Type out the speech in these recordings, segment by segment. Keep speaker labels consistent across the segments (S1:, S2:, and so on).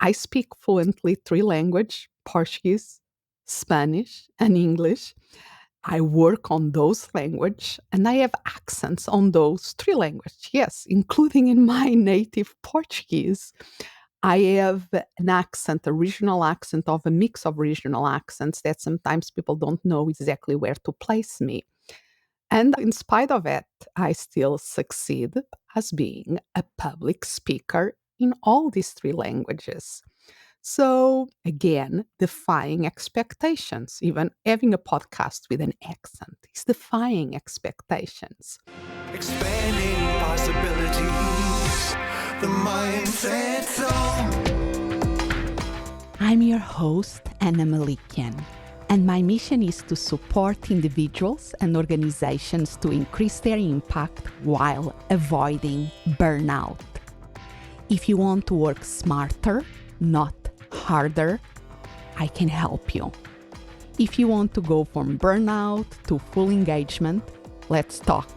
S1: I speak fluently 3 languages: Portuguese, Spanish, and English. I work on those languages, and I have accents on those 3 languages, yes, including in my native Portuguese. I have an accent, a regional accent of a mix of regional accents that sometimes people don't know exactly where to place me. And in spite of it, I still succeed as being a public speaker in all these 3 languages. So, again, defying expectations. Even having a podcast with an accent is defying expectations.
S2: Expanding possibilities, the mindset zone.
S3: I'm your host, Ana Melikian, and my mission is to support individuals and organizations to increase their impact while avoiding burnout. If you want to work smarter, not harder, I can help you. If you want to go from burnout to full engagement, let's talk.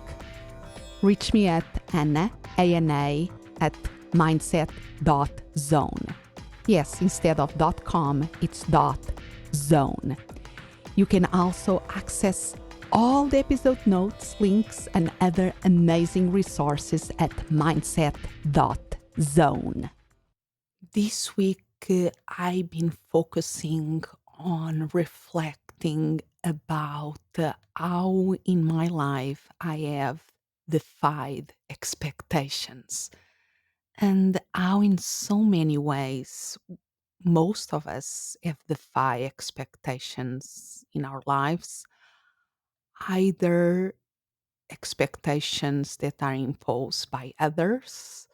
S3: Reach me at Ana, A-N-A, at mindset.zone. Yes, instead of .com, it's .zone. You can also access all the episode notes, links, and other amazing resources at mindset.zone. This week, I've been focusing on reflecting about how in my life I have defied expectations, and how in so many ways most of us have defied expectations in our lives, either expectations that are imposed by others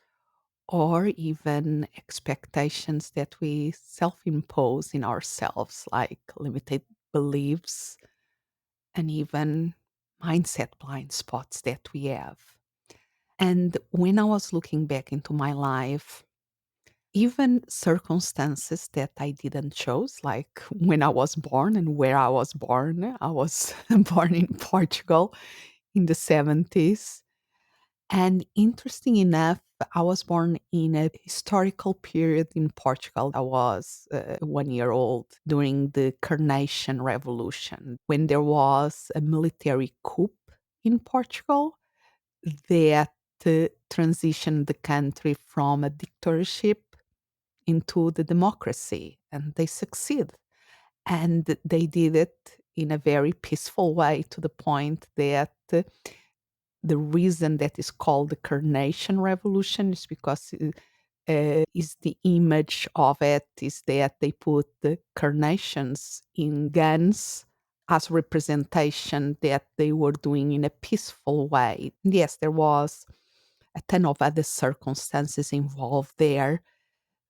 S3: or even expectations that we self-impose in ourselves, like limited beliefs and even mindset blind spots that we have. And when I was looking back into my life, even circumstances that I didn't choose, like when I was born and where I was born. I was born in Portugal in the 70s. And interesting enough, I was born in a historical period in Portugal. I was 1 year old during the Carnation Revolution, when there was a military coup in Portugal that transitioned the country from a dictatorship into the democracy, and they succeed. And they did it in a very peaceful way, to the point that the reason that is called the Carnation Revolution is because is the image of it is that they put the carnations in guns as representation that they were doing in a peaceful way. Yes, there was a ton of other circumstances involved there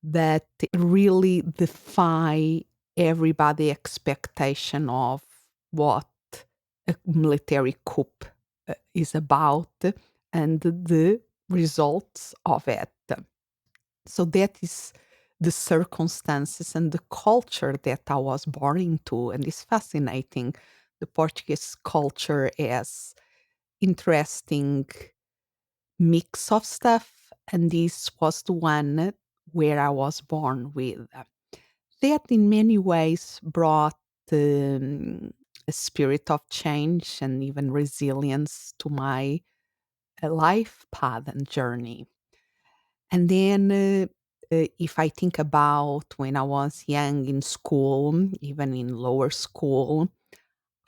S3: that really defy everybody expectation of what a military coup is about and the results of it. So that is the circumstances and the culture that I was born into, and it's fascinating. The Portuguese culture has interesting mix of stuff, and this was the one where I was born with. That in many ways brought a spirit of change and even resilience to my life path and journey. And then, if I think about when I was young in school, even in lower school,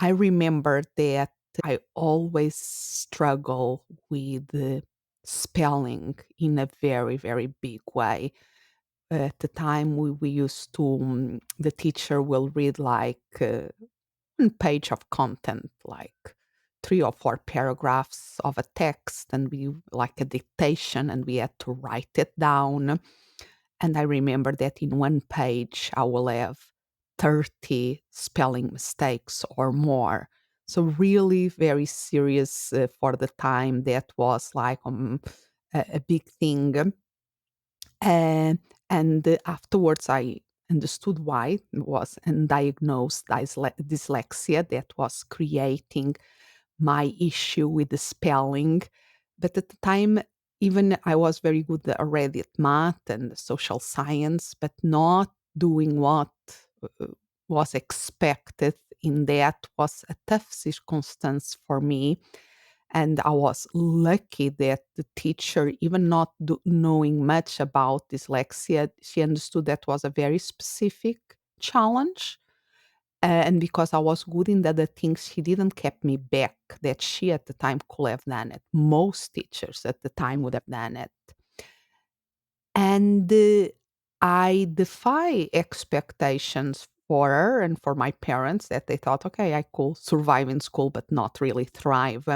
S3: I remember that I always struggle with spelling in a very, very big way. At the time, we used to, the teacher will read like 1 page of content, like 3 or 4 paragraphs of a text, and we like a dictation, and we had to write it down. And I remember that in 1 page, I will have 30 spelling mistakes or more. So, really very serious for the time. That was like a big thing. And afterwards, I understood why it was undiagnosed dyslexia that was creating my issue with the spelling. But at the time, even I was very good already at math and social science, but not doing what uh, was expected in that was a tough circumstance for me. And I was lucky that the teacher, even not knowing much about dyslexia, she understood that was a very specific challenge. And because I was good in the other things, she didn't keep me back that she at the time could have done it. Most teachers at the time would have done it. And I defy expectations for her and for my parents that they thought, okay, I could survive in school, but not really thrive.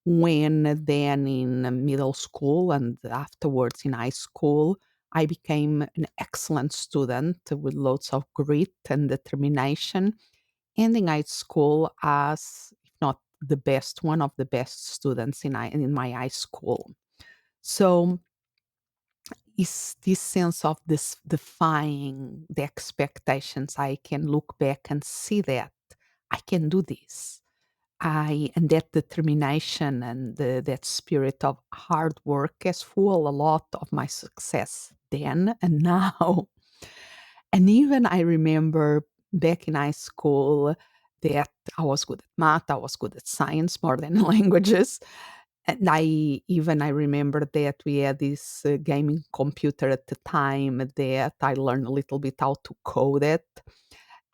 S3: When then in middle school and afterwards in high school, I became an excellent student with lots of grit and determination, ending high school as, if not the best, one of the best students in my high school. So is this sense of this defying the expectations. I can look back and see that I can do this. And that determination and that spirit of hard work has fueled a lot of my success then and now. And even I remember back in high school that I was good at math, I was good at science more than languages. And I remember that we had this gaming computer at the time that I learned a little bit how to code it.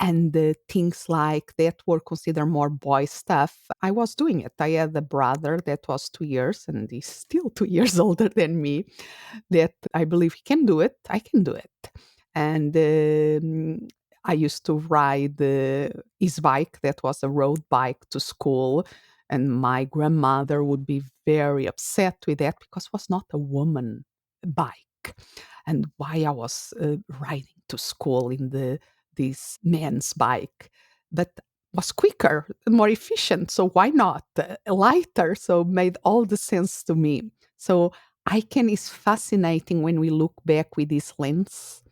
S3: And things like that were considered more boy stuff. I was doing it. I had a brother that was 2 years, and he's still 2 years older than me, that I believe he can do it. I can do it. And I used to ride his bike, that was a road bike, to school. And my grandmother would be very upset with that because it was not a woman bike. And why I was riding to school in this man's bike, but was quicker, more efficient. So why not? Lighter. So made all the sense to me. So it's fascinating when we look back with this lens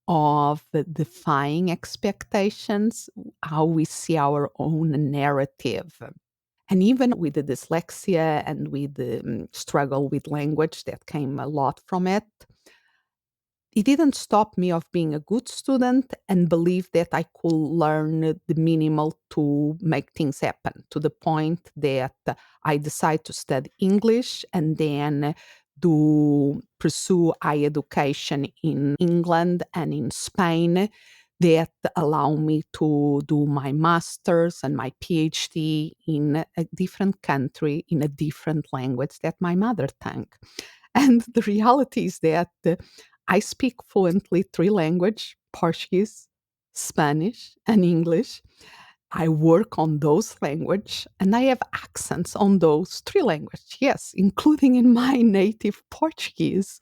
S3: of defying expectations, how we see our own narrative. And even with the dyslexia and with the struggle with language that came a lot from it, it didn't stop me of being a good student and believe that I could learn the minimal to make things happen, to the point that I decided to study English and then to pursue higher education in England and in Spain that allow me to do my master's and my PhD in a different country in a different language that my mother tongue. And the reality is that I speak fluently three languages: Portuguese, Spanish, and English. I work on those languages and I have accents on those three languages, yes, including in my native Portuguese.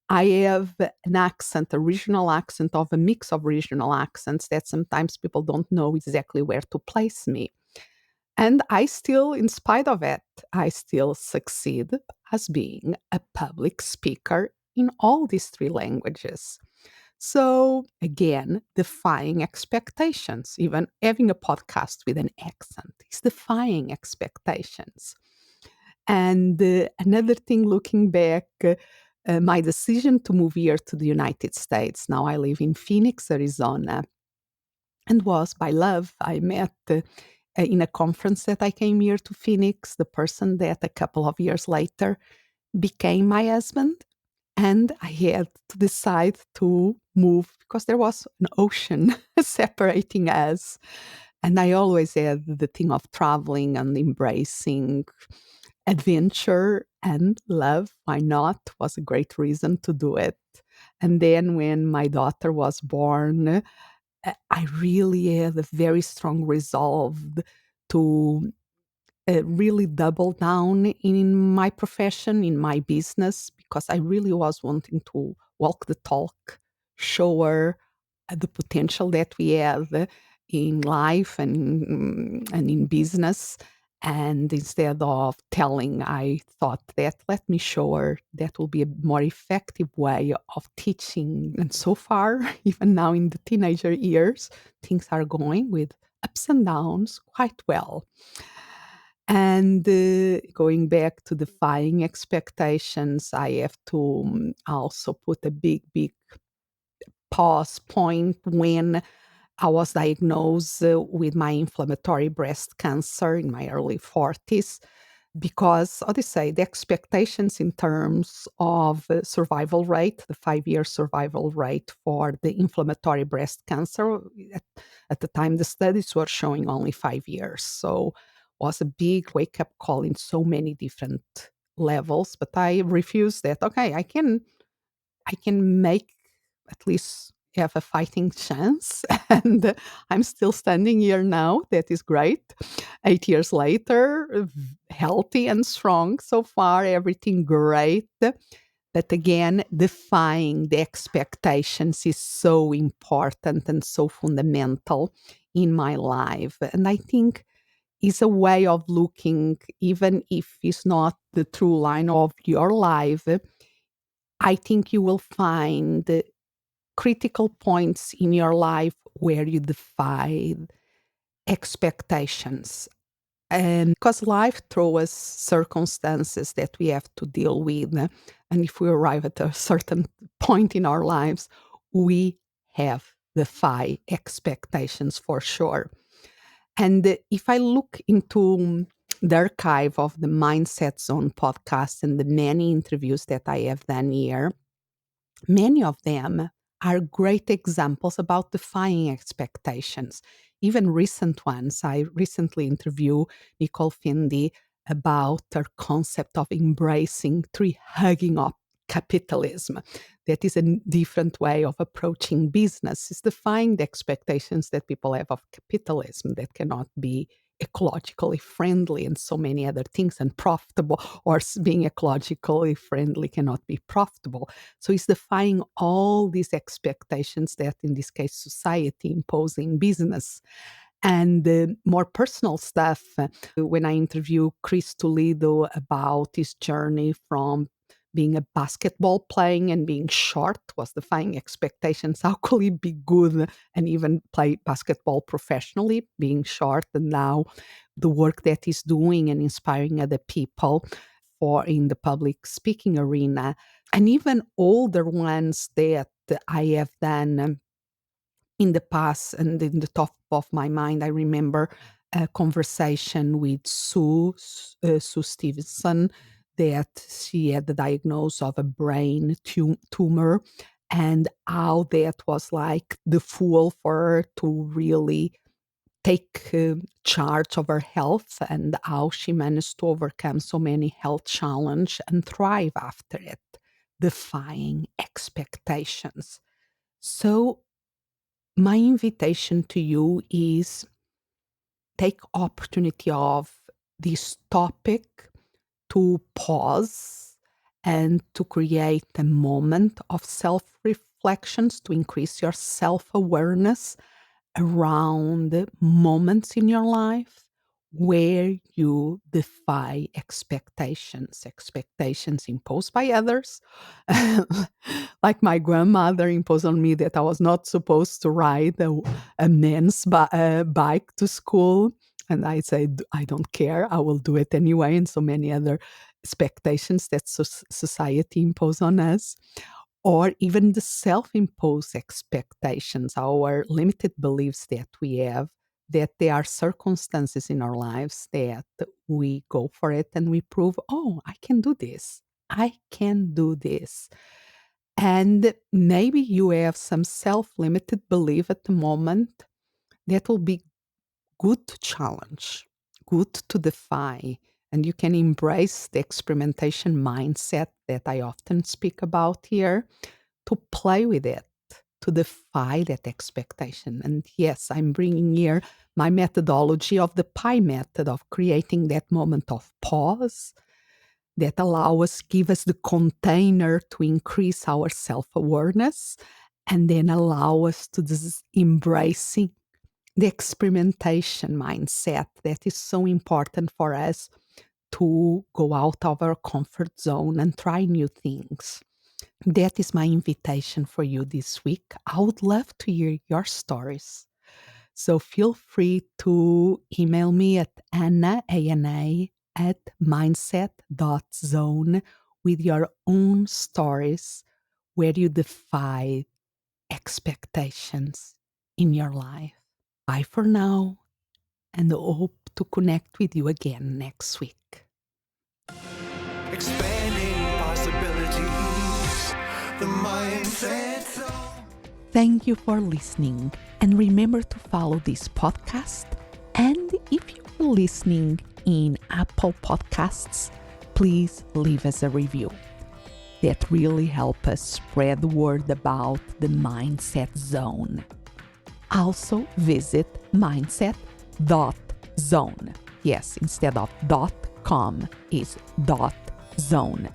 S3: I have an accent, a regional accent of a mix of regional accents that sometimes people don't know exactly where to place me. And I still, in spite of it, I still succeed as being a public speaker in all these three languages. So, again, defying expectations. Even having a podcast with an accent is defying expectations. And another thing, looking back, my decision to move here to the United States. Now I live in Phoenix, Arizona, and was by love. I met in a conference that I came here to Phoenix, the person that a couple of years later became my husband. And I had to decide to move because there was an ocean separating us. And I always had the thing of traveling and embracing adventure and love. Why not? Was a great reason to do it. And then when my daughter was born, I really had a very strong resolve to really double down in my profession, in my business, because I really was wanting to walk the talk, show her the potential that we have in life and in business. And instead of telling, I thought that let me show her that will be a more effective way of teaching. And so far, even now in the teenager years, things are going with ups and downs quite well.
S1: And going back to defying expectations, I have to also put a big, big pause point when I was diagnosed with my inflammatory breast cancer in my early 40s because, how do you say, the expectations in terms of survival rate, the 5 year survival rate for the inflammatory breast cancer, at, at the time the studies were showing only 5 years. So was a big wake up call in so many different levels. But I refused that. Okay, I can make at least have a fighting chance. And I'm still standing here now. That is great. 8 years later, healthy and strong so far, everything great. But again, defying the expectations is so important and so fundamental in my life. And I think is a way of looking, even if it's not the true line of your life, I think you will find critical points in your life where you defy expectations. And because life throws us circumstances that we have to deal with. And if we arrive at a certain point in our lives, we have defy expectations for sure. And if I look into the archive of the Mindset Zone podcast and the many interviews that I have done here, many of them are great examples about defying expectations. Even recent ones. I recently interviewed Nicole Findy about her concept of embracing tree hugging up capitalism. That is a different way of approaching business. It's defying the expectations that people have of capitalism that cannot be ecologically friendly and so many other things and profitable, or being ecologically friendly cannot be profitable. So it's defying all these expectations that, in this case, society imposing business. And more personal stuff, when I interview Chris Toledo about his journey from being a basketball playing and being short, was defying expectations. How could he be good and even play basketball professionally, being short, and now the work that he's doing and inspiring other people for in the public speaking arena, and even older ones that I have done in the past and in the top of my mind. I remember a conversation with Sue Stevenson, that she had the diagnosis of a brain tumor, and how that was like the fuel for her to really take charge of her health, and how she managed to overcome so many health challenges and thrive after it, defying expectations. So my invitation to you is take opportunity of this topic to pause and to create a moment of self-reflections to increase your self-awareness around moments in your life where you defy expectations imposed by others. Like my grandmother imposed on me that I was not supposed to ride a man's bike to school. And I said, I don't care, I will do it anyway. And so many other expectations that society impose on us, or even the self imposed expectations, our limited beliefs that we have, that there are circumstances in our lives that we go for it and we prove, oh, I can do this. I can do this. And maybe you have some self limited belief at the moment that will be good to challenge, good to defy. And you can embrace the experimentation mindset that I often speak about here, to play with it, to defy that expectation. And yes, I'm bringing here my methodology of the PI method of creating that moment of pause that give us the container to increase our self-awareness, and then allow us to embracing the experimentation mindset that is so important for us to go out of our comfort zone and try new things. That is my invitation for you this week. I would love to hear your stories. So feel free to email me at Ana, at mindset.zone with your own stories where you defy expectations in your life. Bye for now, and hope to connect with you again next week.
S2: Expanding possibilities. The mindset zone.
S3: Thank you for listening, and remember to follow this podcast. And if you're listening in Apple Podcasts, please leave us a review. That really helps us spread the word about the Mindset Zone. Also visit mindset.zone. Yes, instead of .com is .zone.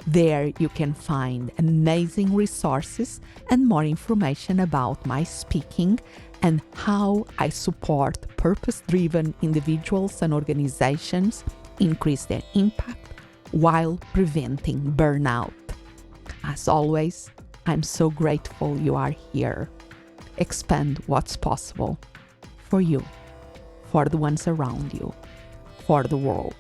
S3: There you can find amazing resources and more information about my speaking and how I support purpose-driven individuals and organizations increase their impact while preventing burnout. As always, I'm so grateful you are here. Expand what's possible for you, for the ones around you, for the world.